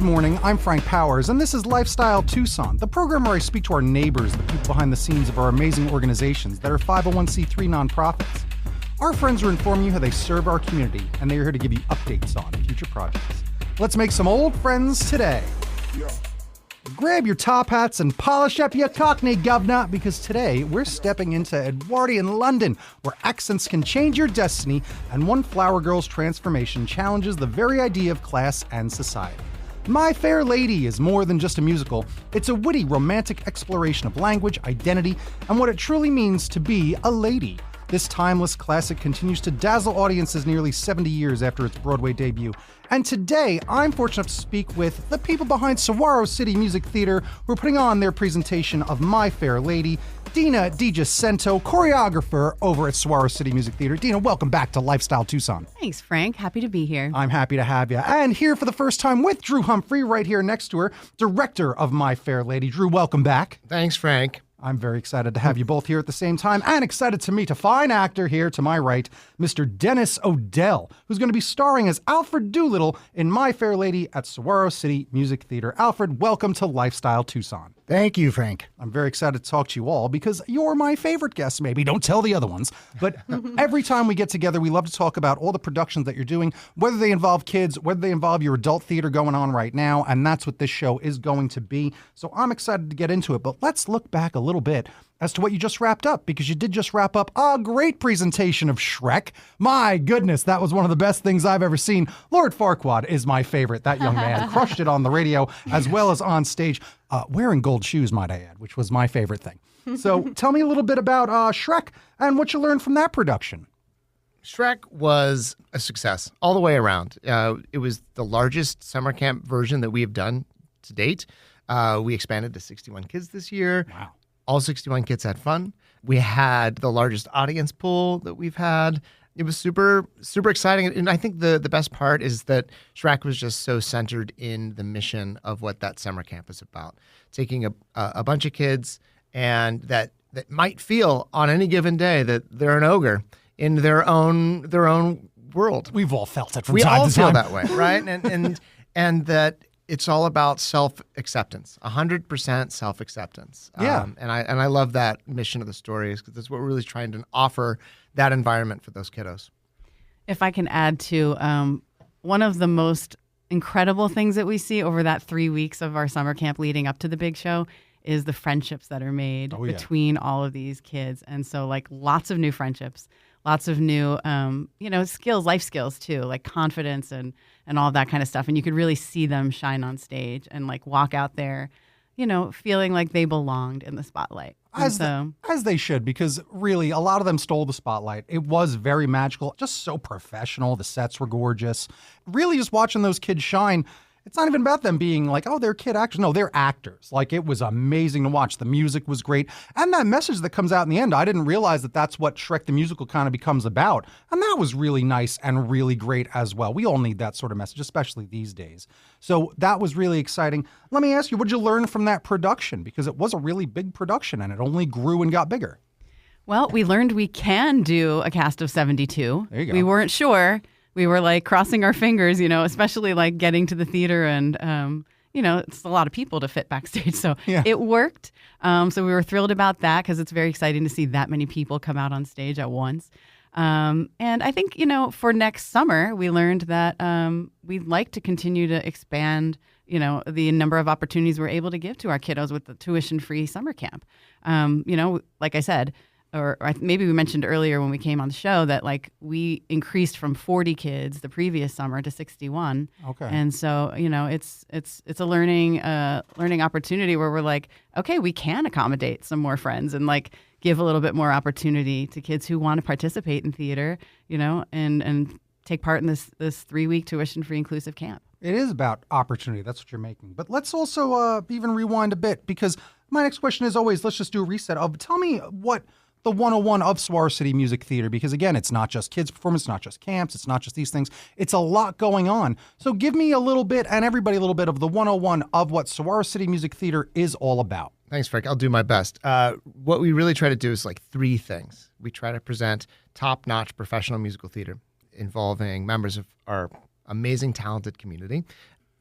morning, I'm Frank Powers, and this is Lifestyle Tucson, the program where I speak to our neighbors, the people behind the scenes of our amazing organizations that are 501c3 nonprofits. Our friends are informing you how they serve our community, and they are here to give you updates on future projects. Let's make some old friends today. Yeah. Grab your top hats and polish up your Cockney, governor, because today we're stepping into Edwardian London, where accents can change your destiny, and one flower girl's transformation challenges the very idea of class and society. My Fair Lady is more than just a musical. It's a witty, romantic exploration of language, identity, and what it truly means to be a lady. This timeless classic continues to dazzle audiences nearly 70 years after its Broadway debut. And today, I'm fortunate to speak with the people behind Saguaro City Music Theater who are putting on their presentation of My Fair Lady, Deena Dijacento, choreographer over at Saguaro City Music Theater. Deena, welcome back to Lifestyle Tucson. Thanks, Frank. Happy to be here. I'm happy to have you. And here for the first time with Drew Humphrey, right here next to her, director of My Fair Lady. Drew, welcome back. Thanks, Frank. I'm very excited to have you both here at the same time, and excited to meet a fine actor here to my right, Mr. Dennis O'Dell, who's going to be starring as Alfred Doolittle in My Fair Lady at Saguaro City Music Theater. Alfred, welcome to Lifestyle Tucson. Thank you, Frank. I'm very excited to talk to you all because you're my favorite guests, maybe. Don't tell the other ones. But every time we get together, we love to talk about all the productions that you're doing, whether they involve kids, whether they involve your adult theater going on right now, and that's what this show is going to be. So I'm excited to get into it. But let's look back a little bit as to what you just wrapped up, because you did just wrap up a great presentation of Shrek. My goodness, that was one of the best things I've ever seen. Lord Farquaad is my favorite. That young man crushed it on the radio as well as on stage, wearing gold shoes, might I add, which was my favorite thing. So tell me a little bit about Shrek and what you learned from that production. Shrek was a success all the way around. It was the largest summer camp version that we have done to date. We expanded to 61 kids this year. Wow. All 61 kids had fun. We had the largest audience pool that we've had. It was super, super exciting. And I think the best part is that Shrek was just so centered in the mission of what that summer camp is about. Taking a bunch of kids and that might feel on any given day that they're an ogre in their own world. We've all felt it from time to time. We all feel that way, right? And that it's all about self-acceptance, 100% self-acceptance. Yeah. And I love that mission of the story because that's what we're really trying to offer that environment for those kiddos. If I can add to one of the most incredible things that we see over that 3 weeks of our summer camp leading up to the big show is the friendships that are made between all of these kids. And so like lots of new friendships, lots of new, skills, life skills too, like confidence and all that kind of stuff. And you could really see them shine on stage and like walk out there, feeling like they belonged in the spotlight. As they should, because really a lot of them stole the spotlight. It was very magical, just so professional. The sets were gorgeous. Really just watching those kids shine. It's not even about them being like, oh, they're kid actors. No, they're actors. Like, it was amazing to watch. The music was great. And that message that comes out in the end, I didn't realize that that's what Shrek the Musical kind of becomes about. And that was really nice and really great as well. We all need that sort of message, especially these days. So that was really exciting. Let me ask you, what did you learn from that production? Because it was a really big production and it only grew and got bigger. Well, we learned we can do a cast of 72. There you go. We weren't sure. We were like crossing our fingers, especially like getting to the theater and, it's a lot of people to fit backstage. So It worked. So we were thrilled about that because it's very exciting to see that many people come out on stage at once. And I think, for next summer, we learned that we'd like to continue to expand, the number of opportunities we're able to give to our kiddos with the tuition-free summer camp. Like I said, or maybe we mentioned earlier when we came on the show that like we increased from 40 kids the previous summer to 61. Okay. And so, it's a learning opportunity where we're like, okay, we can accommodate some more friends and like give a little bit more opportunity to kids who want to participate in theater, and take part in this 3-week tuition-free inclusive camp. It is about opportunity. That's what you're making. But let's also even rewind a bit, because my next question is always, let's just do a reset of, tell me what the 101 of Saguaro City Music Theater, because again, it's not just kids performance, it's not just camps, it's not just these things. It's a lot going on. So give me a little bit, and everybody a little bit, of the 101 of what Saguaro City Music Theater is all about. Thanks, Frank. I'll do my best. What we really try to do is like 3 things. We try to present top-notch professional musical theater involving members of our amazing, talented community.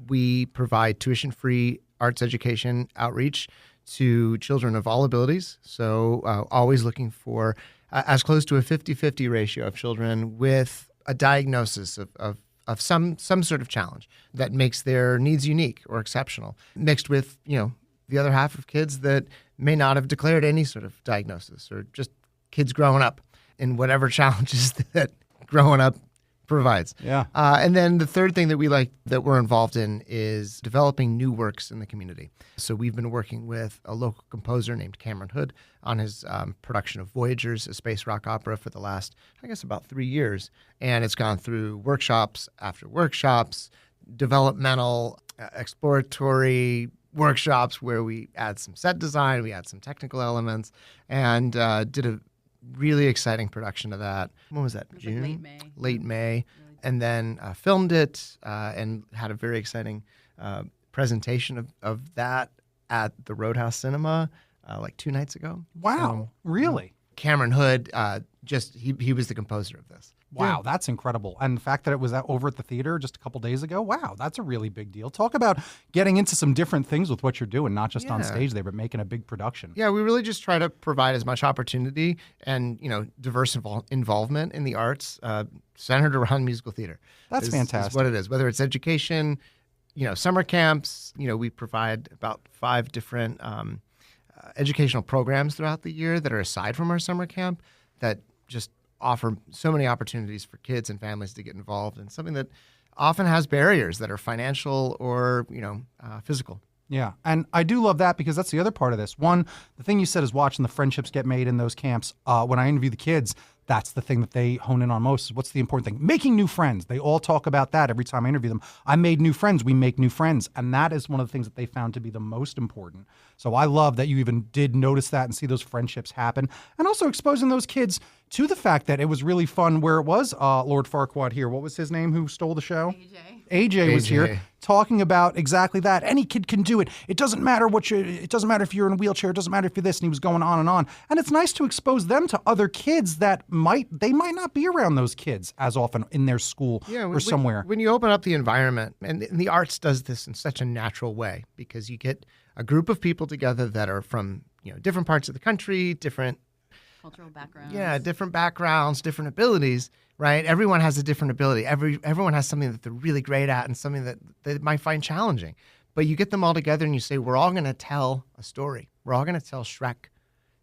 We provide tuition-free arts education outreach to children of all abilities. So always looking for as close to a 50-50 ratio of children with a diagnosis of some sort of challenge that makes their needs unique or exceptional, mixed with, the other half of kids that may not have declared any sort of diagnosis, or just kids growing up in whatever challenges that growing up provides. Yeah. And then the third thing that we're involved in is developing new works in the community. So we've been working with a local composer named Cameron Hood on his production of Voyagers, a space rock opera, for the last, I guess, about 3 years. And it's gone through workshops after workshops, developmental, exploratory workshops where we add some set design, we add some technical elements, and did a really exciting production of that. When was that? June? Like late May. Late May. And then filmed it and had a very exciting presentation of that at the Roadhouse Cinema like 2 nights ago. Wow. Really? Cameron Hood, he was the composer of this. Wow, that's incredible. And the fact that it was over at the theater just a couple days ago, wow, that's a really big deal. Talk about getting into some different things with what you're doing, not just on stage there, but making a big production. Yeah, we really just try to provide as much opportunity and, diverse involvement in the arts centered around musical theater. That's fantastic. Is what it is. Whether it's education, summer camps, we provide about 5 different educational programs throughout the year that are aside from our summer camp that just offer so many opportunities for kids and families to get involved in something that often has barriers that are financial or, physical. Yeah, and I do love that because that's the other part of this. One, the thing you said is watching the friendships get made in those camps. When I interview the kids, that's the thing that they hone in on most. What's the important thing? Making new friends. They all talk about that every time I interview them. I made new friends. We make new friends. And that is one of the things that they found to be the most important. So I love that you even did notice that and see those friendships happen. And also exposing those kids to the fact that it was really fun where it was Lord Farquaad here. What was his name who stole the show? AJ was here talking about exactly that. Any kid can do it. It doesn't matter it doesn't matter if you're in a wheelchair. It doesn't matter if you're this. And he was going on and on. And it's nice to expose them to other kids that might not be around those kids as often in their school or somewhere. When you open up the environment, and the arts does this in such a natural way, because you get a group of people together that are from different parts of the country, different cultural backgrounds. Yeah, different backgrounds, different abilities, right? Everyone has a different ability. Everyone has something that they're really great at and something that they might find challenging. But you get them all together and you say, we're all going to tell a story. We're all going to tell Shrek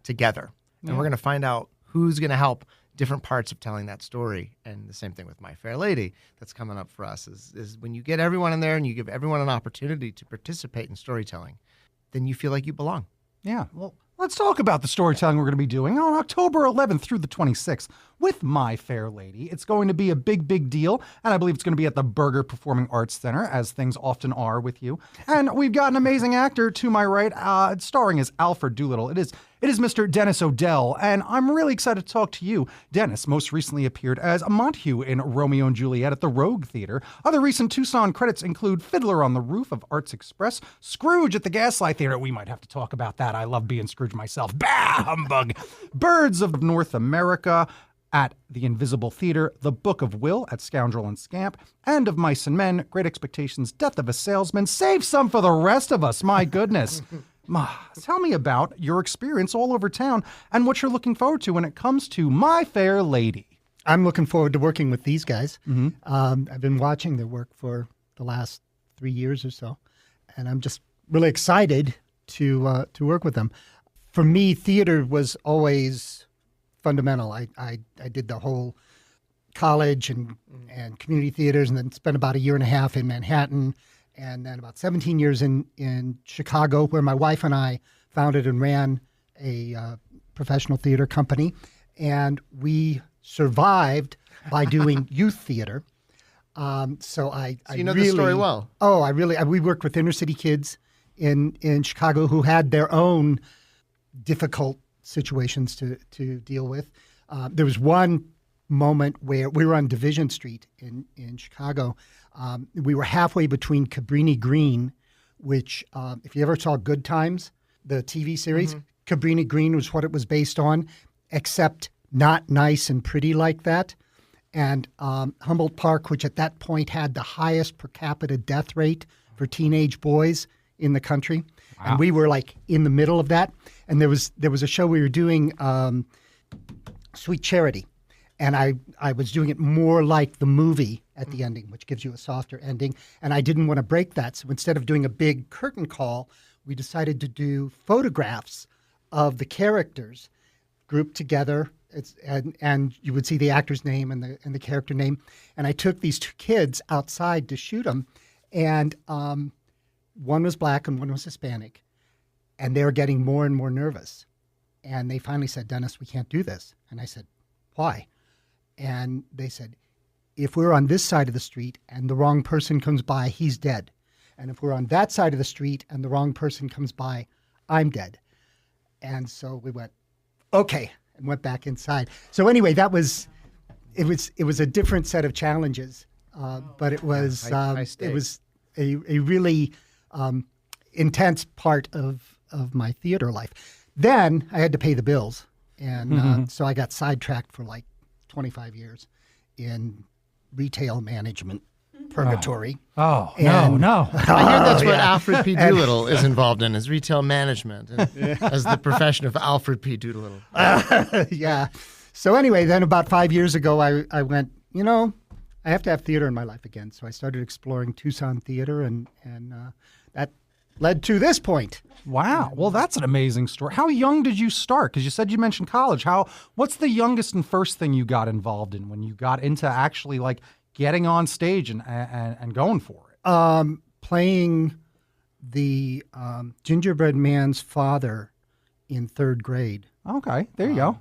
together. And we're going to find out who's going to help different parts of telling that story. And the same thing with My Fair Lady that's coming up for us is when you get everyone in there and you give everyone an opportunity to participate in storytelling, then you feel like you belong. Yeah, well, let's talk about the storytelling we're going to be doing on October 11th through the 26th with My Fair Lady. It's going to be a big, big deal, and I believe it's going to be at the Berger Performing Arts Center, as things often are with you. And we've got an amazing actor to my right, starring as Alfred Doolittle. It is Mr. Dennis O'Dell, and I'm really excited to talk to you. Dennis most recently appeared as Montague in Romeo and Juliet at the Rogue Theater. Other recent Tucson credits include Fiddler on the Roof of Arts Express, Scrooge at the Gaslight Theater. We might have to talk about that. I love being Scrooge myself. Bah, humbug. Birds of North America at the Invisible Theater, The Book of Will at Scoundrel and Scamp, and of Mice and Men, Great Expectations, Death of a Salesman. Save some for the rest of us, my goodness. Tell me about your experience all over town and what you're looking forward to when it comes to My Fair Lady. I'm looking forward to working with these guys. I've been watching their work for the last 3 years or so, and I'm just really excited to work with them. For me, theater was always fundamental. I did the whole college and community theaters, and then spent about 1.5 years in Manhattan, and then about 17 years in Chicago, where my wife and I founded and ran a professional theater company, and we survived by doing youth theater. So you know the story well. Oh, we worked with inner city kids in Chicago who had their own difficult situations to deal with. There was one moment where we were on Division Street in Chicago. We were halfway between Cabrini Green, which, if you ever saw Good Times, the TV series, Cabrini Green was what it was based on, except not nice and pretty like that. And Humboldt Park, which at that point had the highest per capita death rate for teenage boys in the country. Wow. And we were like in the middle of that. And there was a show we were doing, Sweet Charity. And I was doing it more like the movie at the ending, which gives you a softer ending. And I didn't want to break that. So instead of doing a big curtain call, we decided to do photographs of the characters grouped together. And you would see the actor's name and the character name. And I took these two kids outside to shoot them. And one was black and one was Hispanic. And they were getting more and more nervous. And they finally said, "Dennis, we can't do this." And I said, "Why?" And they said, "If we're on this side of the street and the wrong person comes by, he's dead. And if we're on that side of the street and the wrong person comes by, I'm dead." And so we went, okay, and went back inside. So anyway, it was a different set of challenges, but it was a really intense part of my theater life. Then I had to pay the bills, and so I got sidetracked for like 25 years in retail management purgatory. Oh, And- no. I hear that's what Alfred P. Doolittle is involved in, is retail management, as the profession of Alfred P. Doolittle. Yeah. So anyway, then about 5 years ago, I went, I have to have theater in my life again. So I started exploring Tucson theater, and that led to this point. Wow. Well, that's an amazing story. How young did you start? Because you said you mentioned college. What's the youngest and first thing you got involved in when you got into actually like getting on stage and going for it? Playing the gingerbread man's father in third grade. Okay, there you go.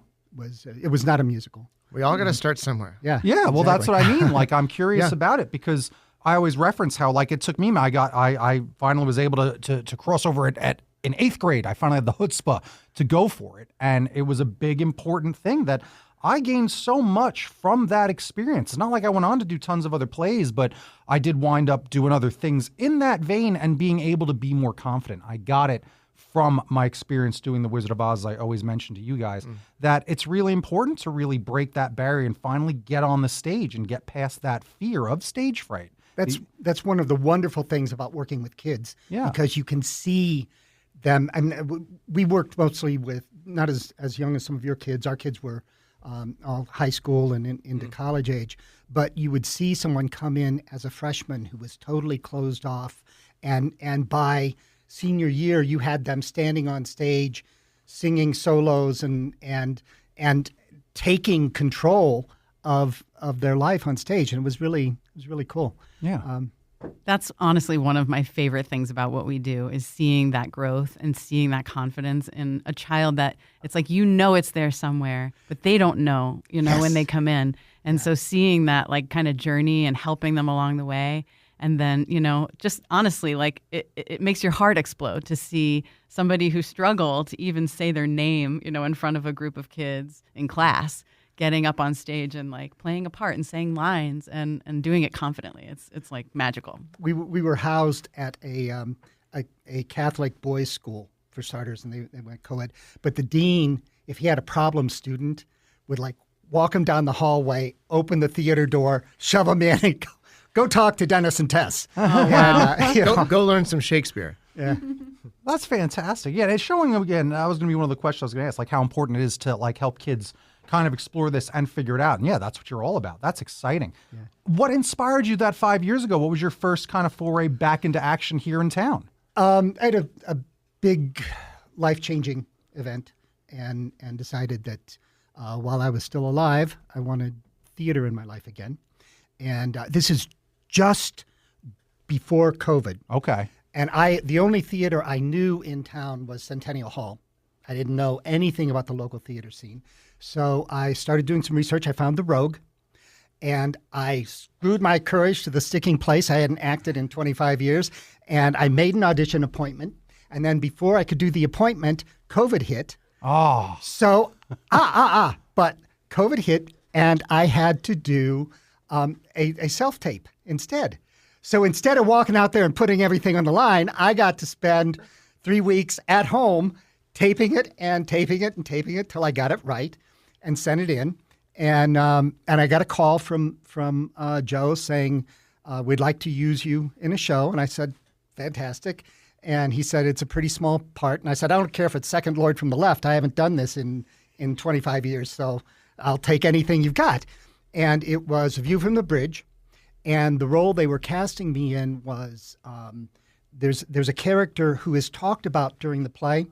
It was not a musical. We all got to start somewhere. Yeah. Yeah, well, that's what I mean. Like, I'm curious Yeah. about it because I always reference how, like, it took me. I finally was able to cross over at in 8th grade. I finally had the chutzpah to go for it, and it was a big important thing that I gained so much from that experience. It's not like I went on to do tons of other plays, but I did wind up doing other things in that vein and being able to be more confident. I got it from my experience doing The Wizard of Oz, as I always mention to you guys, that it's really important to really break that barrier and finally get on the stage and get past that fear of stage fright. That's one of the wonderful things about working with kids. Yeah. Because you can see them. And we worked mostly with, not as young as some of your kids. Our kids were all high school and into college age. But you would see someone come in as a freshman who was totally closed off. And by senior year, you had them standing on stage, singing solos and taking control of their life on stage. And it was really cool. Yeah. That's honestly one of my favorite things about what we do is seeing that growth and seeing that confidence in a child that it's like, it's there somewhere, but they don't know, when they come in. And so seeing that like kind of journey and helping them along the way. And then, just honestly, like it makes your heart explode to see somebody who struggled to even say their name, in front of a group of kids in class, getting up on stage and like playing a part and saying lines and doing it confidently. It's like magical. We were housed at a Catholic boys' school for starters, and they went co-ed. But the dean, if he had a problem student, would like walk him down the hallway, open the theater door, shove him in, and go talk to Dennis and Tess. Oh, wow. And, Go learn some Shakespeare. yeah. That's fantastic. Yeah, it's showing, again, that was going to be one of the questions I was going to ask, like how important it is to like help kids kind of explore this and figure it out. And yeah, that's what you're all about. That's exciting. Yeah. What inspired you that 5 years ago? What was your first kind of foray back into action here in town? I had a big life-changing event and decided that while I was still alive, I wanted theater in my life again. And this is just before COVID. Okay. And the only theater I knew in town was Centennial Hall. I didn't know anything about the local theater scene. So I started doing some research. I found the Rogue, and I screwed my courage to the sticking place. I hadn't acted in 25 years, and I made an audition appointment. And then before I could do the appointment, COVID hit. Oh. So, but COVID hit, and I had to do a self-tape instead. So instead of walking out there and putting everything on the line, I got to spend 3 weeks at home taping it and taping it and taping it till I got it right and sent it in. And I got a call from Joe saying, we'd like to use you in a show. And I said, fantastic. And he said, it's a pretty small part. And I said, I don't care if it's second Lord from the left. I haven't done this in 25 years, so I'll take anything you've got. And it was A View from the Bridge. And the role they were casting me in was there's a character who is talked about during the play,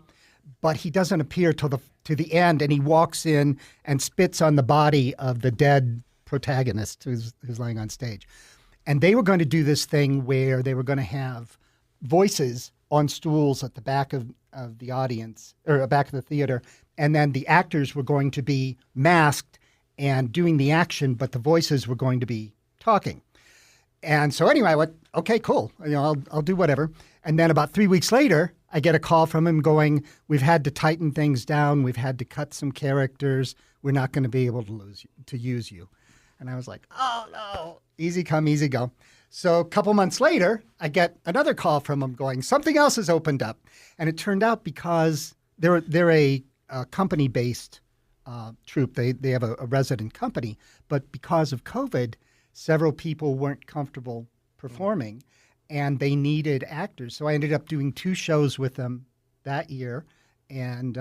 but he doesn't appear to the end, and he walks in and spits on the body of the dead protagonist who's laying on stage. And they were going to do this thing where they were going to have voices on stools at the back of the audience, or back of the theater, and then the actors were going to be masked and doing the action, but the voices were going to be talking. And so anyway, I went, okay, cool. I'll do whatever. And then about 3 weeks later, I get a call from him going, we've had to tighten things down. We've had to cut some characters. We're not going to be able to use you. And I was like, oh, no, easy come, easy go. So a couple months later, I get another call from him going, something else has opened up. And it turned out because they're a company-based troupe. They have a resident company. But because of COVID, several people weren't comfortable performing, and they needed actors. So I ended up doing 2 shows with them that year, and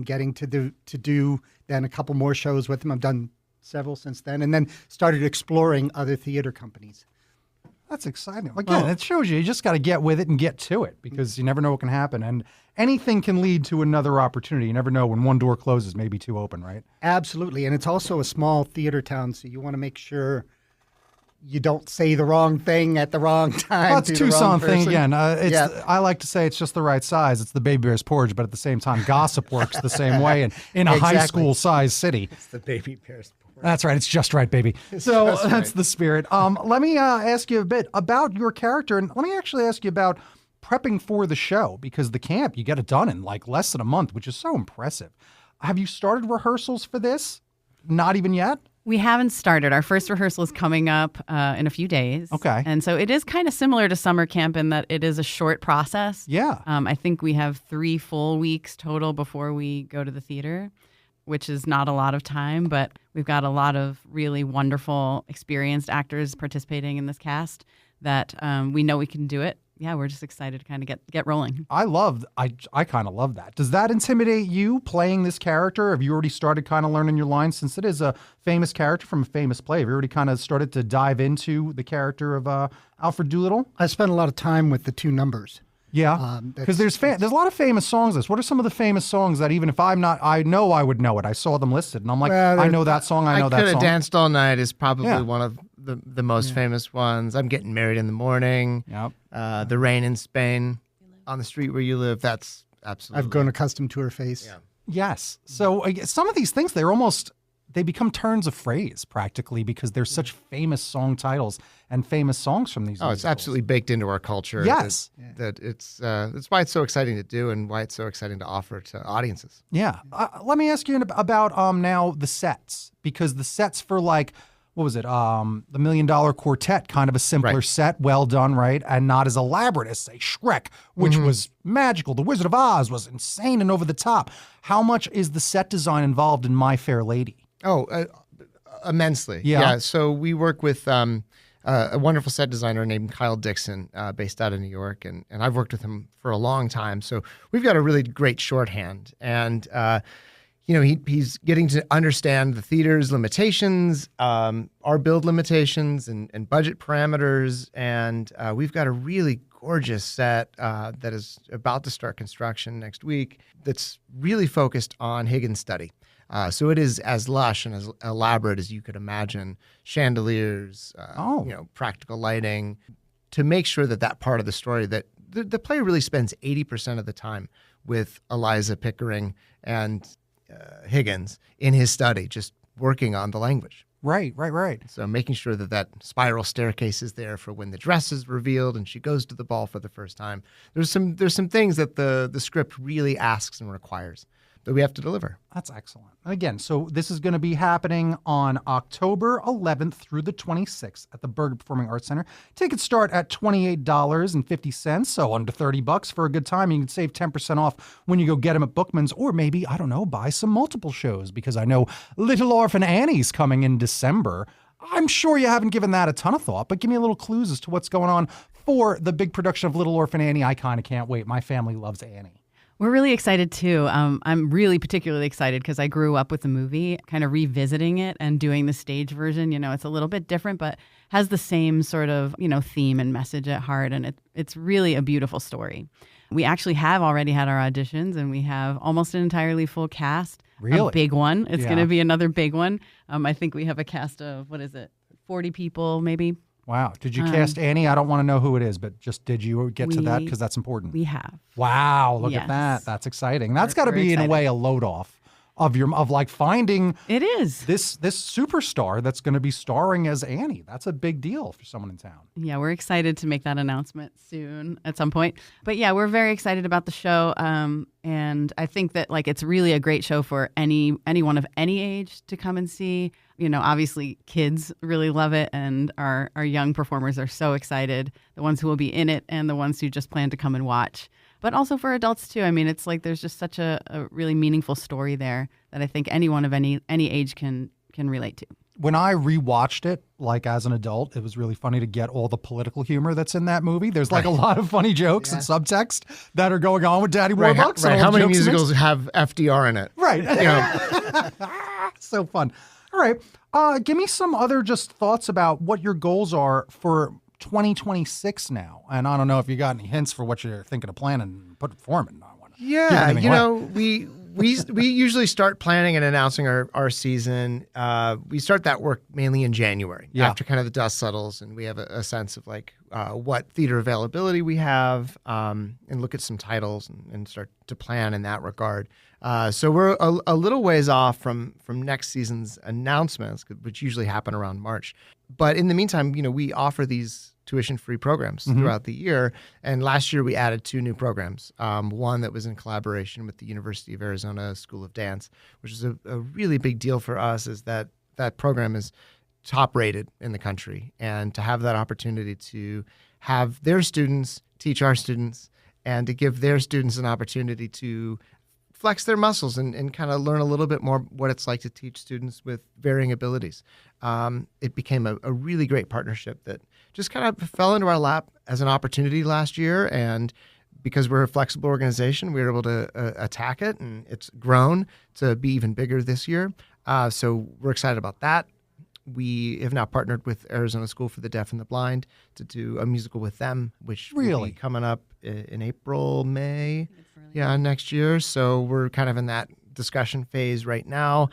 getting to do then a couple more shows with them. I've done several since then, and then started exploring other theater companies. That's exciting. Again, it shows you just got to get with it and get to it, because you never know what can happen. And anything can lead to another opportunity. You never know when one door closes, maybe 2 open, right? Absolutely. And it's also a small theater town, so you want to make sure you don't say the wrong thing at the wrong time. Well, that's Tucson thing again. I like to say it's just the right size. It's the baby bear's porridge, but at the same time, gossip works the same way in a high school size city. It's the baby bear's porridge. That's right. It's just right, baby. So that's the spirit. Let me ask you a bit about your character, and let me actually ask you about prepping for the show, because the camp, you get it done in like less than a month, which is so impressive. Have you started rehearsals for this? Not even yet? We haven't started. Our first rehearsal is coming up in a few days. Okay. And so it is kind of similar to summer camp in that it is a short process. Yeah. I think we have 3 full weeks total before we go to the theater, which is not a lot of time, but we've got a lot of really wonderful, experienced actors participating in this cast that we know we can do it. Yeah, we're just excited to kind of get rolling. I kind of love that. Does that intimidate you, playing this character? Have you already started kind of learning your lines, since it is a famous character from a famous play? Have you already kind of started to dive into the character of Alfred Doolittle? I spent a lot of time with the 2 numbers. Yeah, because there's a lot of famous songs. What are some of the famous songs that even if I'm not, I know I would know it. I saw them listed, and I'm like, I know that song. I know that song. I Could Have Danced All Night is probably one of the most famous ones. I'm Getting Married in the Morning. Yep. The Rain in Spain. On the Street Where You Live. That's absolutely. I've grown accustomed to her face. Yeah. Yes. So some of these things, they become turns of phrase practically, because they're such famous song titles and famous songs from these musicals. It's absolutely baked into our culture. Yes. That it's why it's so exciting to do, and why it's so exciting to offer to audiences. Yeah. Let me ask you about now the sets, because the sets for like, what was it? The $1 Million Quartet, kind of a simpler set, well done, right? And not as elaborate as, say, Shrek, which was magical. The Wizard of Oz was insane and over the top. How much is the set design involved in My Fair Lady? Oh, immensely. Yeah. So we work with a wonderful set designer named Kyle Dixon, based out of New York, and I've worked with him for a long time. So we've got a really great shorthand, and he's getting to understand the theater's limitations, our build limitations, and budget parameters, and we've got a really gorgeous set that is about to start construction next week. That's really focused on Higgins' study. So it is as lush and as elaborate as you could imagine. Chandeliers, practical lighting, to make sure that part of the story, that the play really spends 80% of the time with Eliza Pickering and Higgins in his study, just working on the language. Right. So making sure that spiral staircase is there for when the dress is revealed and she goes to the ball for the first time. There's some things that the script really asks and requires that we have to deliver. That's excellent. And again, so this is going to be happening on October 11th through the 26th at the Berger Performing Arts Center. Tickets start at $28.50, so under $30 for a good time. You can save 10% off when you go get them at Bookman's, or maybe, I don't know, buy some multiple shows, because I know Little Orphan Annie's coming in December. I'm sure you haven't given that a ton of thought, but give me a little clues as to what's going on for the big production of Little Orphan Annie. I kind of can't wait. My family loves Annie. We're really excited too. I'm really particularly excited because I grew up with the movie, kind of revisiting it and doing the stage version. It's a little bit different, but has the same sort of, theme and message at heart. And it's really a beautiful story. We actually have already had our auditions, and we have almost an entirely full cast. Really? A big one. It's going to be another big one. I think we have a cast of, 40 people maybe. Wow. Did you cast Annie? I don't want to know who it is, but just did you get to that? Because that's important. We have. Wow. Look at that. That's exciting. That's got to be, in a way, a load off of like finding it is this superstar that's going to be starring as Annie. That's a big deal for someone in town. Yeah, we're excited to make that announcement soon at some point. But yeah, we're very excited about the show. And I think that it's really a great show for anyone of any age to come and see. Obviously kids really love it, and our young performers are so excited, the ones who will be in it and the ones who just plan to come and watch. But also for adults too. I mean, it's there's just such a really meaningful story there that I think anyone of any age can relate to. When I rewatched it, as an adult, it was really funny to get all the political humor that's in that movie. There's a lot of funny jokes and subtext that are going on with Daddy Warbucks. Right. How many musicals have FDR in it? Right. So fun. All right. Give me some other just thoughts about what your goals are for 2026 now. And I don't know if you got any hints for what you're thinking of planning and putting form in. Yeah, we usually start planning and announcing our season. We start that work mainly in January after kind of the dust settles, and we have a sense of what theater availability we have, and look at some titles and start to plan in that regard. So we're a little ways off from next season's announcements, which usually happen around March. But in the meantime, we offer these tuition-free programs throughout the year. And last year we added 2 new programs. One that was in collaboration with the University of Arizona School of Dance, which is a really big deal for us, is that program is top rated in the country. And to have that opportunity to have their students teach our students, and to give their students an opportunity to flex their muscles and kind of learn a little bit more what it's like to teach students with varying abilities. It became a really great partnership that just kind of fell into our lap as an opportunity last year. And because we're a flexible organization, we were able to attack it, and it's grown to be even bigger this year. So we're excited about that. We have now partnered with Arizona School for the Deaf and the Blind to do a musical with them, which will be coming up in April, May, next year. So we're kind of in that discussion phase right now.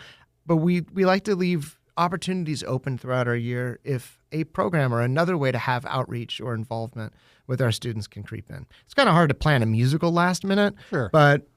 But we like to leave opportunities open throughout our year if a program or another way to have outreach or involvement with our students can creep in. It's kind of hard to plan a musical last minute, but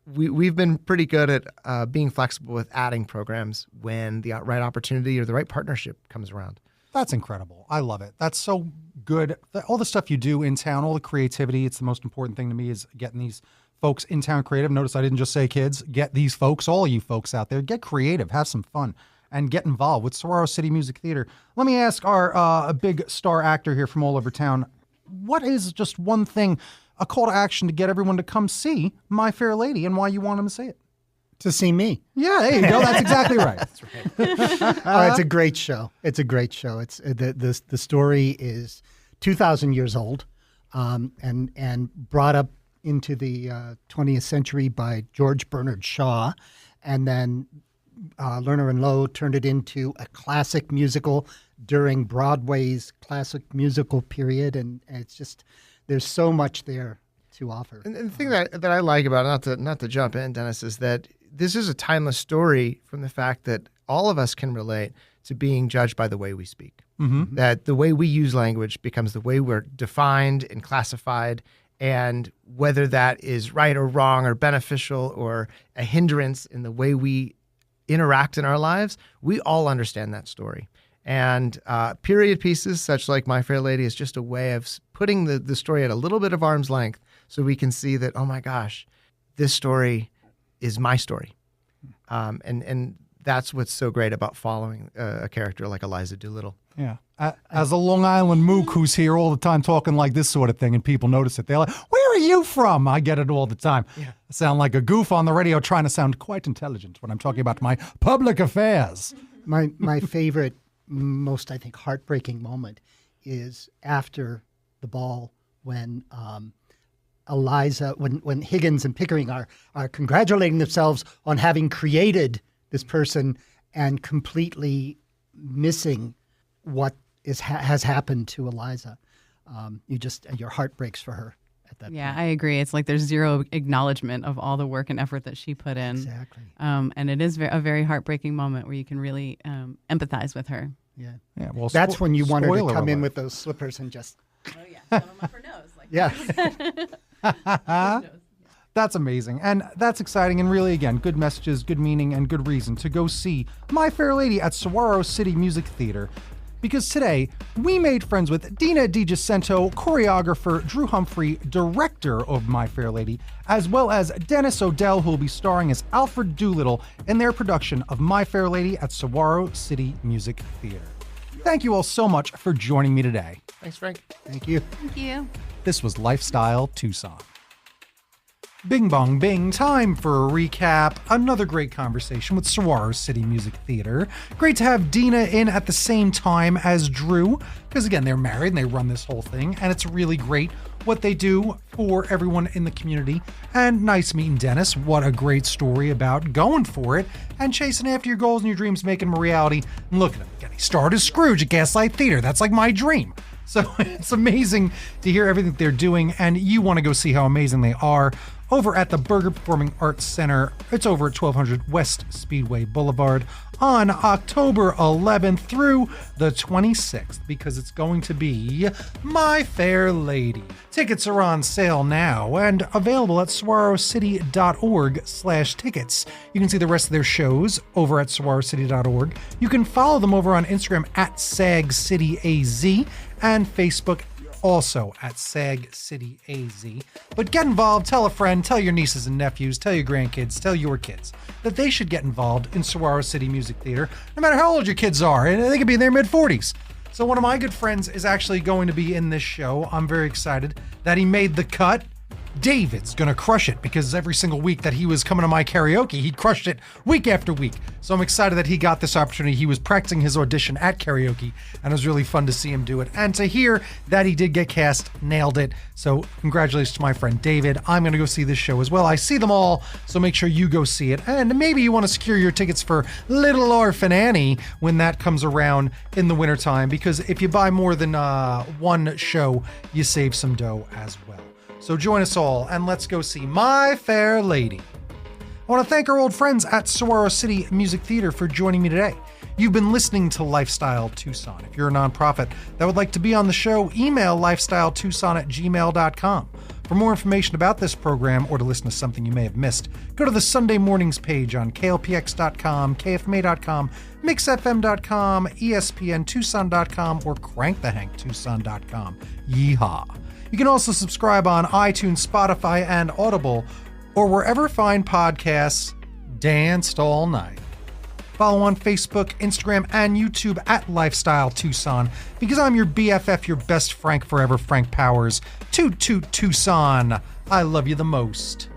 we've been pretty good at being flexible with adding programs when the right opportunity or the right partnership comes around. That's incredible. I love it. That's so good. All the stuff you do in town, all the creativity, it's the most important thing to me is getting these folks in town creative. Notice I didn't just say kids. Get these folks, all you folks out there, get creative, have some fun, and get involved with Saguaro City Music Theater. Let me ask our big star actor here from all over town, what is just one thing, a call to action to get everyone to come see My Fair Lady, and why you want them to see it? To see me. Yeah, there you go. That's exactly right. That's right. It's a great show. It's a great show. It's the story is 2,000 years old, and brought up into the 20th century by George Bernard Shaw, and then Lerner and Loewe turned it into a classic musical during Broadway's classic musical period, and it's just there's so much there to offer. And the thing that I like about it, not to jump in, Dennis, is that this is a timeless story from the fact that all of us can relate to being judged by the way we speak. Mm-hmm. That the way we use language becomes the way we're defined and classified, and whether that is right or wrong or beneficial or a hindrance in the way we interact in our lives, we all understand that story. And period pieces, such like My Fair Lady, is just a way of putting the story at a little bit of arm's length so we can see that, oh my gosh, this story is my story. And that's what's so great about following a character like Eliza Doolittle. Yeah. As a Long Island mook who's here all the time talking like this sort of thing, and people notice it, they're like, where are you from? I get it all the time. Yeah. I sound like a goof on the radio trying to sound quite intelligent when I'm talking about my public affairs. My favorite, most, I think, heartbreaking moment is after the ball when Eliza, when Higgins and Pickering are congratulating themselves on having created this person and completely missing what has happened to Eliza. Your heart breaks for her at that point. Yeah, I agree. It's like there's zero acknowledgement of all the work and effort that she put in. Exactly. And it is a very heartbreaking moment where you can really empathize with her. Yeah. Yeah. Well, that's when you want her to come alert. in with those slippers and just. Oh yeah, shove them up her nose. Like Yeah. That's amazing. And that's exciting. And really, again, good messages, good meaning, and good reason to go see My Fair Lady at Saguaro City Music Theater. Because today, we made friends with Deena Dijacento, choreographer, Drew Humphrey, director of My Fair Lady, as well as Dennis O'Dell, who will be starring as Alfred Doolittle in their production of My Fair Lady at Saguaro City Music Theater. Thank you all so much for joining me today. Thanks, Frank. Thank you. Thank you. This was Lifestyle Tucson. Bing bong bing, time for a recap. Another great conversation with Saguaro City Music Theater. Great to have Deena in at the same time as Drew, because again, they're married and they run this whole thing, and it's really great what they do for everyone in the community. And nice meeting Dennis. What a great story about going for it and chasing after your goals and your dreams, making them a reality. And look at him, getting started as Scrooge at Gaslight Theater. That's like my dream. So it's amazing to hear everything they're doing, and you want to go see how amazing they are over at the Berger Performing Arts Center. It's over at 1200 West Speedway Boulevard on October 11th through the 26th, because it's going to be My Fair Lady. Tickets are on sale now and available at saguarocity.org/tickets. You can see the rest of their shows over at saguarocity.org. You can follow them over on Instagram at SagCityAZ and Facebook also at Sag City AZ. But get involved, tell a friend, tell your nieces and nephews, tell your grandkids, tell your kids that they should get involved in Saguaro City Music Theater, no matter how old your kids are, and they could be in their mid-40s. So one of my good friends is actually going to be in this show. I'm very excited that he made the cut. David's gonna crush it, because every single week that he was coming to my karaoke, he crushed it week after week. So I'm excited that he got this opportunity. He was practicing his audition at karaoke, and it was really fun to see him do it. And to hear that he did get cast, nailed it. So congratulations to my friend David. I'm gonna go see this show as well. I see them all, so make sure you go see it. And maybe you want to secure your tickets for Little Orphan Annie when that comes around in the wintertime, because if you buy more than one show, you save some dough as well. So join us all, and let's go see My Fair Lady. I want to thank our old friends at Saguaro City Music Theater for joining me today. You've been listening to Lifestyle Tucson. If you're a nonprofit that would like to be on the show, email lifestyletucson@gmail.com. For more information about this program or to listen to something you may have missed, go to the Sunday Mornings page on klpx.com, kfma.com, mixfm.com, espntucson.com, or crankthehanktucson.com. Yeehaw. You can also subscribe on iTunes, Spotify, and Audible, or wherever fine podcasts danced all night. Follow on Facebook, Instagram, and YouTube at Lifestyle Tucson, because I'm your BFF, your best Frank forever, Frank Powers. Toot toot Tucson. I love you the most.